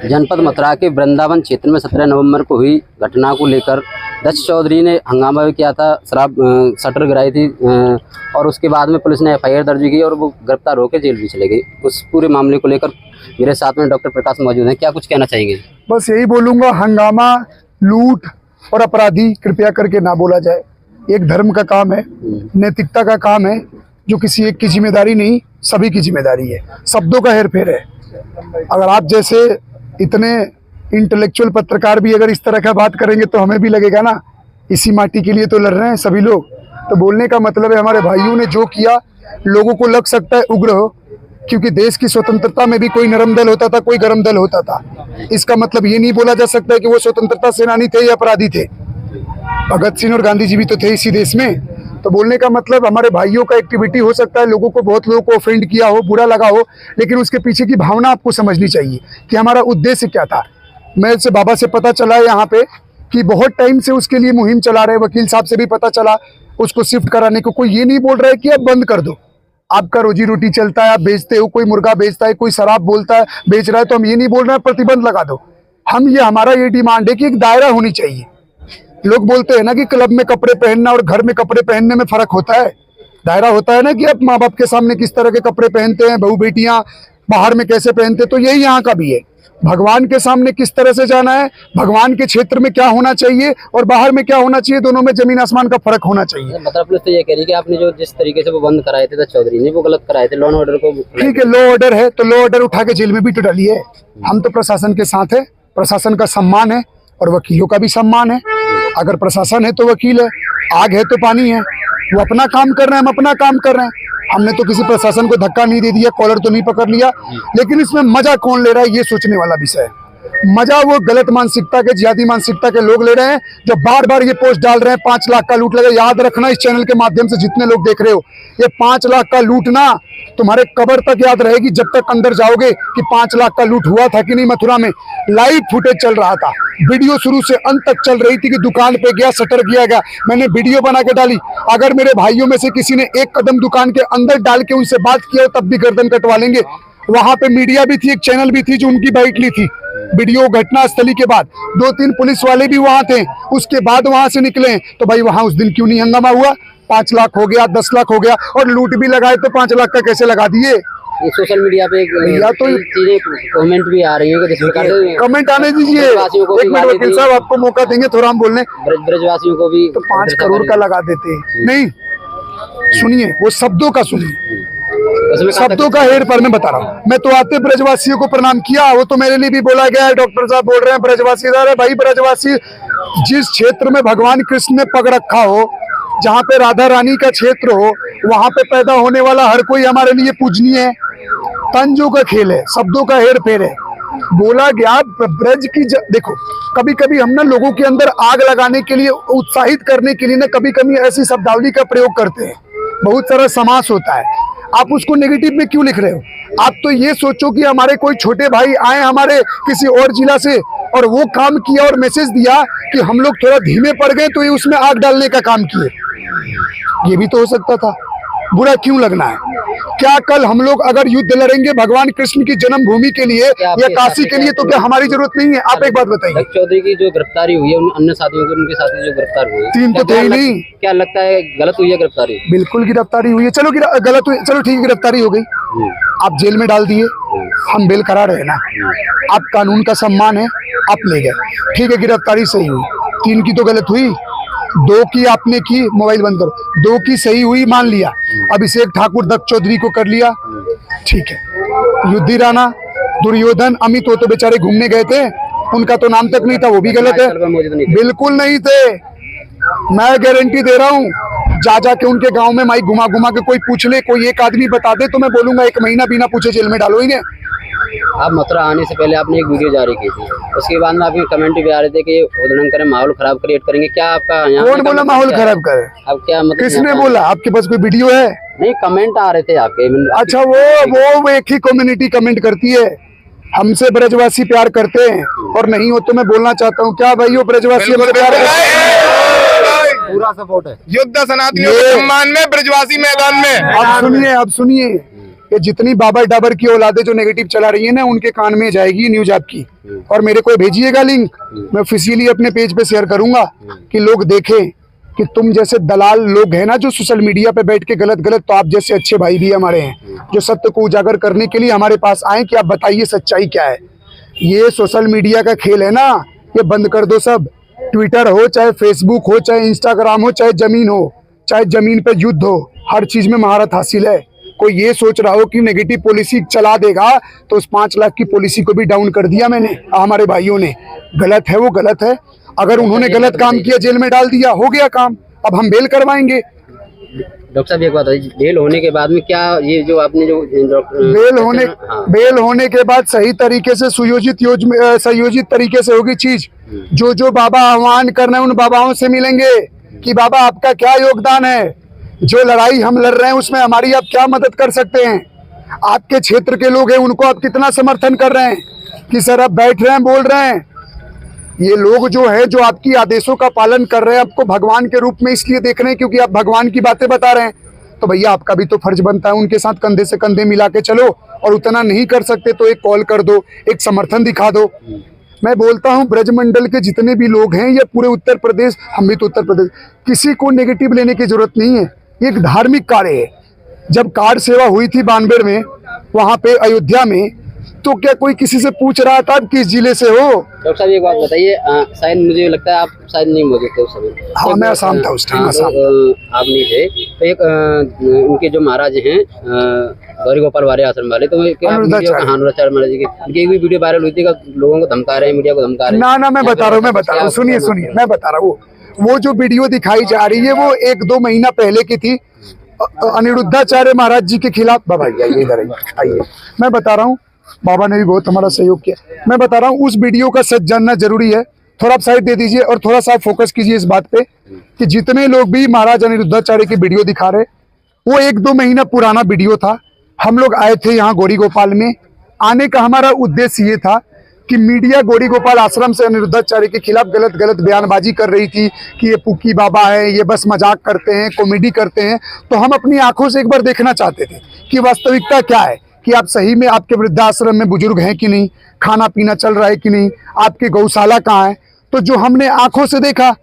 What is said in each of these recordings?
जनपद मथुरा के वृंदावन क्षेत्र में 17 नवंबर को हुई घटना को लेकर दक्ष चौधरी ने हंगामा भी किया था, शटर गिराई थी और उसके बाद में पुलिस ने FIR दर्ज की और वो गिरफ्तार होकर जेल भी चले गए। उस पूरे मामले को लेकर मेरे साथ में डॉक्टर प्रकाश मौजूद हैं, क्या कुछ कहना चाहेंगे? बस यही बोलूँगा, हंगामा, लूट और अपराधी कृपया करके ना बोला जाए। एक धर्म का काम है, नैतिकता का काम है, जो किसी एक की जिम्मेदारी नहीं, सभी की जिम्मेदारी है। शब्दों का हेरफेर है। अगर आप जैसे इतने इंटेलेक्चुअल पत्रकार भी अगर इस तरह का बात करेंगे तो हमें भी लगेगा ना, इसी माटी के लिए तो लड़ रहे हैं सभी लोग। तो बोलने का मतलब है हमारे भाइयों ने जो किया, लोगों को लग सकता है उग्र हो, क्योंकि देश की स्वतंत्रता में भी कोई नरम दल होता था, कोई गरम दल होता था। इसका मतलब ये नहीं बोला जा सकता है कि वो स्वतंत्रता सेनानी थे या अपराधी थे। भगत सिंह और गांधी जी भी तो थे इसी देश में। तो बोलने का मतलब हमारे भाइयों का एक्टिविटी हो सकता है, लोगों को, बहुत लोगों को ऑफेंड किया हो, बुरा लगा हो, लेकिन उसके पीछे की भावना आपको समझनी चाहिए कि हमारा उद्देश्य क्या था। मैं से बाबा से पता चला है यहाँ पे कि बहुत टाइम से उसके लिए मुहिम चला रहे, वकील साहब से भी पता चला उसको शिफ्ट कराने को। कोई ये नहीं बोल रहा है कि अब बंद कर दो, आपका रोजी रोटी चलता है, आप बेचते हो, कोई मुर्गा बेचता है, कोई शराब बोलता है बेच रहा है, तो हम ये नहीं बोल रहे हैं प्रतिबंध लगा दो। हमारा ये डिमांड है कि एक दायरा होनी चाहिए। लोग बोलते हैं ना कि क्लब में कपड़े पहनना और घर में कपड़े पहनने में फर्क होता है। दायरा होता है ना कि आप माँ बाप के सामने किस तरह के कपड़े पहनते हैं, बहू बेटियां बाहर में कैसे पहनते हैं, तो यही यहाँ का भी है। भगवान के सामने किस तरह से जाना है, भगवान के क्षेत्र में क्या होना चाहिए और बाहर में क्या होना चाहिए, दोनों में जमीन आसमान का फर्क होना चाहिए। मतलब पुलिस तो ये कह रही है कि आपने जो जिस तरीके से वो बंद कराए थे चौधरी ने, वो गलत कराए थे, लॉ एंड ऑर्डर को। ठीक है, लॉ ऑर्डर है तो लॉ ऑर्डर उठा के जेल में भी तो डाली है। हम तो प्रशासन के साथ है, प्रशासन का सम्मान है और वकीलों का भी सम्मान है। अगर प्रशासन है तो वकील है, आग है तो पानी है। वो अपना काम कर रहे हैं, हम अपना काम कर रहे हैं। हमने तो किसी प्रशासन को धक्का नहीं दे दिया, कॉलर तो नहीं पकड़ लिया, लेकिन इसमें मजा कौन ले रहा है ये सोचने वाला विषय है। मजा वो गलत मानसिकता के, जिहादी मानसिकता के लोग ले रहे हैं, जो बार बार ये पोस्ट डाल रहे हैं 5 लाख का लूट लगा। याद रखना, इस चैनल के माध्यम से जितने लोग देख रहे हो, ये 5 लाख का लूट ना तुम्हारे कब्र तक याद रहेगी, जब तक अंदर जाओगे कि 5 लाख का लूट हुआ था कि नहीं मथुरा में। लाइव फुटेज चल रहा था, वीडियो शुरू से अंत तक चल रही थी कि दुकान पे गया, शटर किया गया, मैंने वीडियो बना के डाली। अगर मेरे भाइयों में से किसी ने एक कदम दुकान के अंदर डाल के उनसे बात किया तब भी गर्दन कटवा लेंगे। वहां पे मीडिया भी थी, एक चैनल भी थी जो उनकी बाइट ली थी। वीडियो घटना स्थली के बाद 2-3 पुलिस वाले भी वहां थे, उसके बाद वहां से निकले। तो भाई वहां उस दिन क्यों नहीं हंगामा हुआ? 5 लाख हो गया, 10 लाख हो गया, और लूट भी लगाए तो 5 लाख का कैसे लगा दिए? सोशल मीडिया पे या तो चीजें कमेंट भी आ रही है, कमेंट आने दीजिए। एक मिनट वकील साहब, आपको मौका देंगे थोड़ा हम बोलने। ब्रजवासियों को भी तो 5 करोड़ का लगा देते नहीं। सुनिए, वो शब्दों का सुनिए, शब्दों का हेर पर मैं बता रहा हूँ। मैं तो आते ब्रजवासियों को प्रणाम किया, वो तो मेरे लिए भी बोला गया है। डॉक्टर साहब बोल रहे हैं ब्रजवासी। अरे भाई, ब्रजवासी जिस क्षेत्र में भगवान कृष्ण ने पग रखा हो, जहाँ पे राधा रानी का क्षेत्र हो, वहां पे पैदा होने वाला हर कोई हमारे लिए पूजनीय है। तंजों का खेल है, शब्दों का हेर फेर है। बोला गया ब्रज की देखो, कभी कभी हम ना लोगों के अंदर आग लगाने के लिए, उत्साहित करने के लिए ना कभी कभी ऐसी शब्दावली का प्रयोग करते हैं। बहुत सारा समास होता है, आप उसको नेगेटिव में क्यों लिख रहे हो? आप तो ये सोचो कि हमारे कोई छोटे भाई आए हमारे किसी और जिला से और वो काम किया और मैसेज दिया कि हम लोग थोड़ा धीमे पड़ गए तो ये उसमें आग डालने का काम किए। ये भी तो हो सकता था। बुरा क्यों लगना है? क्या कल हम लोग अगर युद्ध लड़ेंगे भगवान कृष्ण की जन्मभूमि के लिए या काशी के लिए, तो क्या हमारी जरूरत नहीं है? आप एक बात बताइए। चौधरी की जो गिरफ्तारी हुई है, अन्य साथियों की, उनके साथी जो गिरफ्तार हुए 3 तो थे ही नहीं। क्या लगता है गलत हुई है गिरफ्तारी? बिल्कुल गिरफ्तारी हुई है। चलो गलत हुई, चलो ठीक है, गिरफ्तारी हो गई, आप जेल में डाल दिए, हम बेल करा रहे ना, आप कानून का सम्मान है, आप ले गए, ठीक है, गिरफ्तारी सही हुई। 3 की तो गलत हुई, 2 की आपने की, मोबाइल बंद करो, 2 की सही हुई, मान लिया। अभिषेक ठाकुर दत्त चौधरी को कर लिया, ठीक है। युद्धि राणा, दुर्योधन, अमित, वो तो बेचारे घूमने गए थे, उनका तो नाम तक नहीं था, वो भी गलत है। बिल्कुल नहीं थे, मैं गारंटी दे रहा हूँ। जा के उनके गांव में माइक घुमा घुमा के कोई पूछ ले, कोई एक आदमी बता दे, तो मैं बोलूंगा 1 महीना बिना पूछे जेल में डालो इन्हें। आप मथुरा आने से पहले आपने एक वीडियो जारी की थी, उसके बाद में आपके कमेंट भी आ रहे थे कि उद्घाटन करें, माहौल खराब क्रिएट करेंगे। क्या आपका यहाँ कौन बोला माहौल खराब करे? अब क्या मतलब, किसने बोला? आपके पास कोई वीडियो है? नहीं, कमेंट आ रहे थे आपके। अच्छा, वो एक ही कम्युनिटी कमेंट करती है। हमसे ब्रजवासी प्यार करते हैं, और नहीं हो तो मैं बोलना चाहता हूँ, क्या भाई वो ब्रजवासी हमसे प्यार करते हैं? पूरा सपोर्ट है। युद्ध सनातनियों के सम्मान में, ब्रजवासी मैदान में। अब सुनिए, ये जितनी बाबर डाबर की औलादे जो नेगेटिव चला रही है ना, उनके कान में जाएगी न्यूज आपकी। और मेरे को भेजिएगा लिंक, मैं ऑफिशियली अपने पेज पे शेयर करूंगा कि लोग देखें कि तुम जैसे दलाल लोग हैं ना जो सोशल मीडिया पे बैठ के गलत, तो आप जैसे अच्छे भाई भी हमारे हैं जो सत्य को उजागर करने के लिए हमारे पास आए कि आप बताइए सच्चाई क्या है। ये सोशल मीडिया का खेल है ना, ये बंद कर दो सब। ट्विटर हो, चाहे फेसबुक हो, चाहे इंस्टाग्राम हो, चाहे जमीन हो, चाहे जमीन पे युद्ध हो, हर चीज में महारत हासिल है। कोई ये सोच रहा हो कि नेगेटिव पॉलिसी चला देगा तो उस 5 लाख की पॉलिसी को भी डाउन कर दिया मैंने, हमारे भाइयों ने। गलत है, वो गलत है। अगर उन्होंने गलत काम किया, जेल में डाल दिया, हो गया काम, अब हम बेल करवाएंगे। डॉक्टर साहब एक बात है, बेल होने के बाद में क्या ये जो आपने जो बेल होने के बाद सही तरीके से संयोजित तरीके से होगी चीज। जो बाबा आह्वान कर रहे हैं उन बाबाओं से मिलेंगे कि बाबा आपका क्या योगदान है, जो लड़ाई हम लड़ रहे हैं उसमें हमारी आप क्या मदद कर सकते हैं, आपके क्षेत्र के लोग हैं उनको आप कितना समर्थन कर रहे हैं कि सर आप बैठ रहे हैं, बोल रहे हैं। ये लोग जो है जो आपकी आदेशों का पालन कर रहे हैं, आपको भगवान के रूप में इसलिए देख रहे हैं क्योंकि आप भगवान की बातें बता रहे हैं, तो भैया आपका भी तो फर्ज बनता है उनके साथ कंधे से कंधे मिला के चलो। और उतना नहीं कर सकते तो एक कॉल कर दो, एक समर्थन दिखा दो। मैं बोलता हूँ ब्रजमंडल के जितने भी लोग हैं या पूरे उत्तर प्रदेश, हम भी तो उत्तर प्रदेश, किसी को नेगेटिव लेने की जरूरत नहीं है। ये एक धार्मिक कार्य है। जब कार सेवा हुई थी 92 में वहां पे अयोध्या में, तो क्या कोई किसी से पूछ रहा था आप किस जिले से हो? डॉक्टर साहब एक बात बताइए, शायद मुझे लगता है आप शायद नहीं मौजूद थे उस समय। हाँ, मैं आसाम था उस टाइम। आप नहीं थे तो एक उनके जो महाराज हैं गौरी गोपाल वाले आश्रम वाले, तो अनुराचार्य महाराज जी की उनकी भी वीडियो वायरल हुई थी, लोगों को धमका रहे हैं, मीडिया को धमका रहे हैं। ना मैं बता रहा हूँ, सुनिए मैं बता रहा हूँ। वो जो वीडियो दिखाई जा रही है वो 1-2 महीना पहले की थी, अनिरुद्धाचार्य महाराज जी के खिलाफ। बाबा इधर आइए, मैं बता रहा हूँ, बाबा ने भी बहुत हमारा सहयोग किया। मैं बता रहा हूँ उस वीडियो का सच जानना जरूरी है। थोड़ा आप साइड दे दीजिए और थोड़ा सा फोकस कीजिए इस बात पे कि जितने लोग भी महाराज अनिरुद्धाचार्य की वीडियो दिखा रहे, वो 1-2 महीना पुराना वीडियो था। हम लोग आए थे यहाँ गौरी गोपाल में। आने का हमारा उद्देश्य ये था कि मीडिया गौरी गोपाल आश्रम से अनिरुद्धाचार्य के खिलाफ गलत बयानबाजी कर रही थी कि ये पुक्की बाबा है, ये बस मजाक करते हैं, कॉमेडी करते हैं। तो हम अपनी आंखों से एक बार देखना चाहते थे कि वास्तविकता क्या है, कि आप सही में आपके वृद्धाश्रम में बुजुर्ग हैं कि नहीं, खाना पीना चल रहा है कि नहीं, आपकी गौशाला कहाँ है। तो जो हमने आंखों से देखा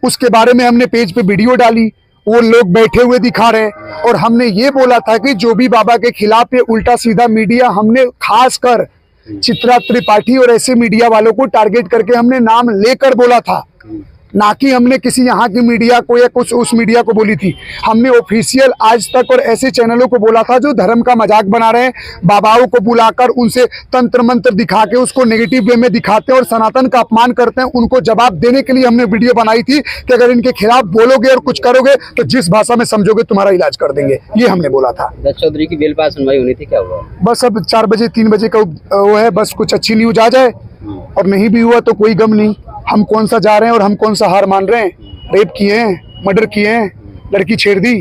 उसके बारे में हमने पेज पे वीडियो डाली, वो लोग बैठे हुए दिखा रहे। और हमने ये बोला था कि जो भी बाबा के खिलाफ ये उल्टा सीधा मीडिया, हमने खासकर चित्रा त्रिपाठी और ऐसे मीडिया वालों को टारगेट करके हमने नाम लेकर बोला था, ना कि हमने किसी यहाँ की मीडिया को या कुछ उस मीडिया को बोली थी। हमने ऑफिशियल आज तक और ऐसे चैनलों को बोला था जो धर्म का मजाक बना रहे हैं, बाबाओं को बुलाकर उनसे तंत्र मंत्र दिखा के उसको नेगेटिव वे में दिखाते हैं और सनातन का अपमान करते हैं। उनको जवाब देने के लिए हमने वीडियो बनाई थी कि अगर इनके खिलाफ बोलोगे और कुछ करोगे तो जिस भाषा में समझोगे तुम्हारा इलाज कर देंगे, ये हमने बोला था। दत्त चौधरी की बेल पास सुनवाई होनी थी, क्या हुआ? बस अब 4 बजे 3 बजे का वो है, बस कुछ अच्छी न्यूज आ जाए, और नहीं भी हुआ तो कोई गम नहीं। हम कौन सा जा रहे हैं और हम कौन सा हार मान रहे हैं? रेप किए हैं, मर्डर किए हैं, लड़की छेड़ दी,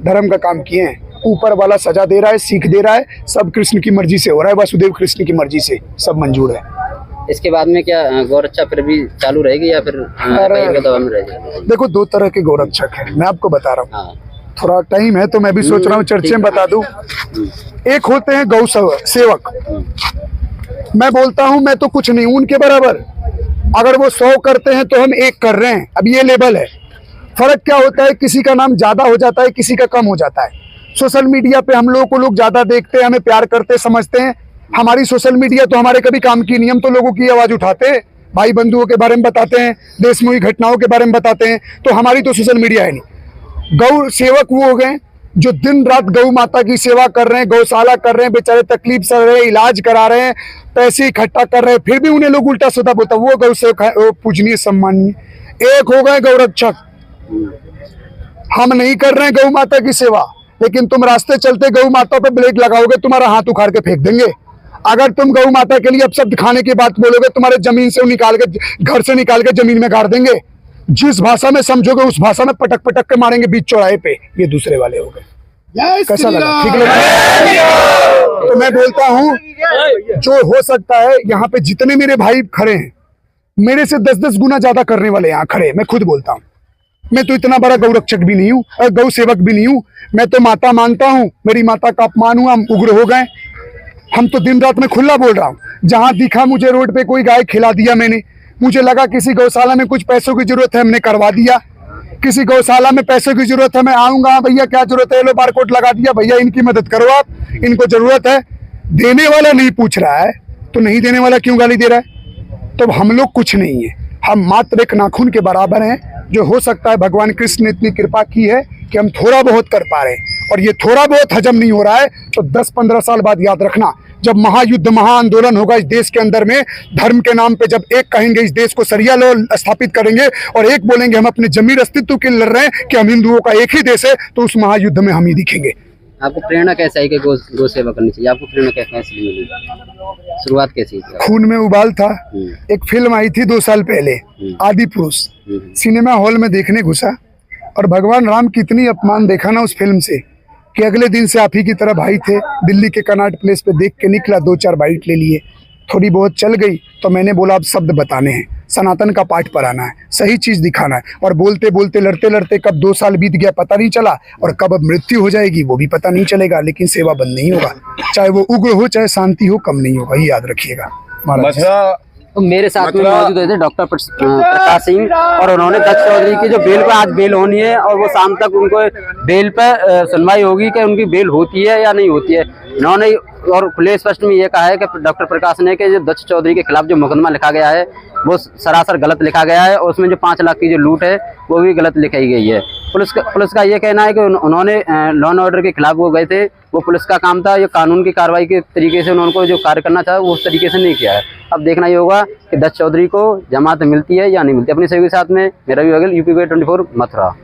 धर्म का काम किए हैं। ऊपर वाला सजा दे रहा है, सीख दे रहा है, सब कृष्ण की मर्जी से हो रहा है, वासुदेव कृष्ण की मर्जी से सब मंजूर है। इसके बाद में क्या गौरक्षा फिर भी चालू रहेगी या फिर दवा में रहेगी? देखो 2 तरह के गौरक्षक है, मैं आपको बता रहा हूँ। थोड़ा टाइम है तो मैं भी सोच रहा हूँ चर्चे में बता दूं। एक होते हैं गौ सेवक। मैं बोलता हूं मैं तो कुछ नहीं हूं उनके बराबर। अगर वो 100 करते हैं तो हम 1 कर रहे हैं, अब ये लेवल है। फर्क क्या होता है, किसी का नाम ज्यादा हो जाता है, किसी का कम हो जाता है। सोशल मीडिया पे हम लोगों को लोग ज्यादा देखते हैं, हमें प्यार करते समझते हैं। हमारी सोशल मीडिया तो हमारे कभी काम की नहीं, हम तो लोगों की आवाज उठाते हैं, भाई बंधुओं के बारे में बताते हैं, देशमुखी घटनाओं के बारे में बताते हैं। तो हमारी तो सोशल मीडिया है नहीं। गौ सेवक वो हो गए जो दिन रात गौ माता की सेवा कर रहे हैं, गौशाला कर रहे हैं, बेचारे तकलीफ सह रहे हैं, इलाज करा रहे हैं, पैसे इकट्ठा कर रहे हैं, फिर भी उन्हें लोग उल्टा सीधा बोलता। वो गौ सेवक है, वो पूजनीय सम्माननीय। एक हो गए गौरक्षक। हम नहीं कर रहे हैं गौ माता की सेवा, लेकिन तुम रास्ते चलते गौ माता पे ब्लेड लगाओगे, तुम्हारा हाथ उखाड़ के फेंक देंगे। अगर तुम गौ माता के लिए अपशब्द खाने की बात बोलोगे, तुम्हारे जमीन से निकाल के, घर से निकाल के जमीन में गाड़ देंगे। जिस भाषा में समझोगे उस भाषा में पटक पटक के मारेंगे बीच चौराहे पे। ये दूसरे वाले हो गए। कैसा लगा? ठीक लगा? तो मैं बोलता हूँ जो हो सकता है, यहाँ पे जितने मेरे भाई खड़े हैं, मेरे से 10-10 गुना ज्यादा करने वाले यहाँ खड़े हैं। मैं खुद बोलता हूँ, मैं तो इतना बड़ा गौरक्षक भी नहीं हूँ और गौ सेवक भी नहीं हूँ। मैं तो माता मानता हूँ, मेरी माता का अपमान हुआ, हम उग्र हो गए। हम तो दिन रात में खुला बोल रहा हूँ। जहां दिखा मुझे रोड पे कोई गाय खिला दिया मैंने, मुझे लगा किसी गौशाला में कुछ पैसों की जरूरत है, हमने करवा दिया। किसी गौशाला में पैसों की जरूरत है, मैं आऊंगा, भैया क्या जरूरत है, लो बारकोड लगा दिया, भैया इनकी मदद करो आप, इनको जरूरत है। देने वाला नहीं पूछ रहा है तो नहीं देने वाला क्यों गाली दे रहा है? तो हम लोग कुछ नहीं है, हम मात्र एक नाखून के बराबर हैं। जो हो सकता है भगवान कृष्ण ने इतनी कृपा की है कि हम थोड़ा बहुत कर पा रहे हैं, और ये थोड़ा बहुत हजम नहीं हो रहा है तो 10-15 साल बाद याद रखना, जब महायुद्ध महाआंदोलन होगा इस देश के अंदर में, धर्म के नाम पे जब एक कहेंगे इस देश को सरिया लो स्थापित करेंगे और एक बोलेंगे हम अपने जमीन अस्तित्व के लिए लड़ रहे हैं कि हम हिंदुओं का एक ही देश है, तो उस महायुद्ध में हम ही दिखेंगे। आपको प्रेरणा कैसे आई कि गौ सेवा करनी चाहिए? आपको प्रेरणा कैसे मिली? शुरुआत कैसी थी? खून में उबाल था। एक फिल्म आई थी 2 साल पहले, आदि पुरुष, सिनेमा हॉल में देखने घुसा और भगवान राम की इतनी अपमान देखा ना उस फिल्म से कि अगले दिन से आप ही की तरह भाई थे, दिल्ली के कनॉट प्लेस पे देख के निकला, 2-4 बाइट ले लिए, थोड़ी बहुत चल गई तो मैंने बोला अब शब्द बताने हैं, सनातन का पाठ पढ़ाना है, सही चीज दिखाना है। और बोलते बोलते लड़ते लड़ते कब 2 साल बीत गया पता नहीं चला, और कब अब मृत्यु हो जाएगी वो भी पता नहीं चलेगा, लेकिन सेवा बंद नहीं होगा, चाहे वो उग्र हो चाहे शांति हो, कम नहीं होगा, ये याद रखिएगा। महाराज तो मेरे साथ में मौजूद थे डॉक्टर प्रकाश सिंह, और उन्होंने दत्त चौधरी की जो बेल पे आज बेल होनी है और वो शाम तक उनको बेल पे सुनवाई होगी कि उनकी बेल होती है या नहीं होती है। उन्होंने और खुले स्पष्ट में ये कहा है कि डॉक्टर प्रकाश ने कि जो दत्त चौधरी के खिलाफ जो मुकदमा लिखा गया है वो सरासर गलत लिखा गया है, और उसमें जो 5 लाख की जो लूट है वो भी गलत लिखाई गई है। पुलिस का ये कहना है कि उन्होंने लॉ एंड ऑर्डर के खिलाफ वो गए थे, वो पुलिस का काम था, ये कानून की कार्रवाई के तरीके से उनको जो कार्य करना था वो उस तरीके से नहीं किया है। अब देखना ये होगा कि दत्त चौधरी को जमानत मिलती है या नहीं मिलती। अपनी सहयोगी के साथ में मेरा भी यूपी 24 मथुरा।